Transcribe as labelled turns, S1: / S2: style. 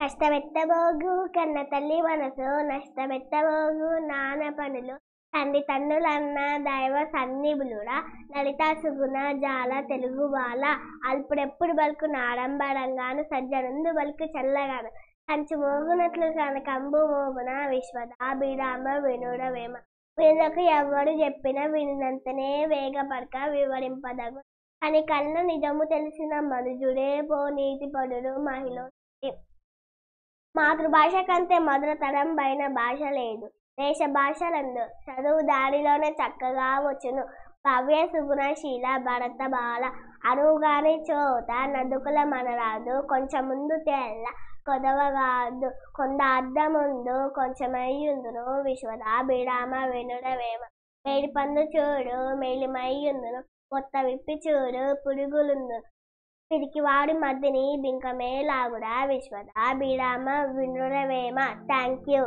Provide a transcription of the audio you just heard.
S1: కష్టమెత్తబోగు కన్న తల్లి మనసు నష్టమెత్తబోగు నాన్న పనులు తండ్రి తన్నులన్న దైవ సన్నిధులుడా లలితా సుగుణ జాల తెలుగు బాల అల్పుడెప్పుడు బల్కు నాడంబరంగాను సజ్జనందు బల్కు చల్లగాను కంచు మోగునట్లు కంబు మోగున విశ్వదా బీరామ వినుడవేమ వీళ్ళకు ఎవరు చెప్పినా వినినంతనే వేగపడక వివరింపదగు అని కన్న నిజము తెలిసిన మనుజుడే పో నీతి పడుడు మహిళ మాతృభాష కంటే మధురతరం పైన భాష లేదు దేశ భాషలందు చదువు దారిలోనే చక్కగా వచ్చును భవ్య సుగుణశీల భరత బాల అనుగాని చోట నదుకుల మనరాదు కొంచెం ముందు తెల్ల కొదవగాదు కొండ అద్దముందు కొంచెమయ్యుందును విశ్వద బిడామ వినుడవేమ మేడి పండు చూడు మేలిమయ్యుందును కొత్త విప్పి చూడు పురుగులుందును పిరికివాడి మధ్యని బింకమే లాగుడా విశ్వద బిడామ వినుడవేమ థ్యాంక్ యూ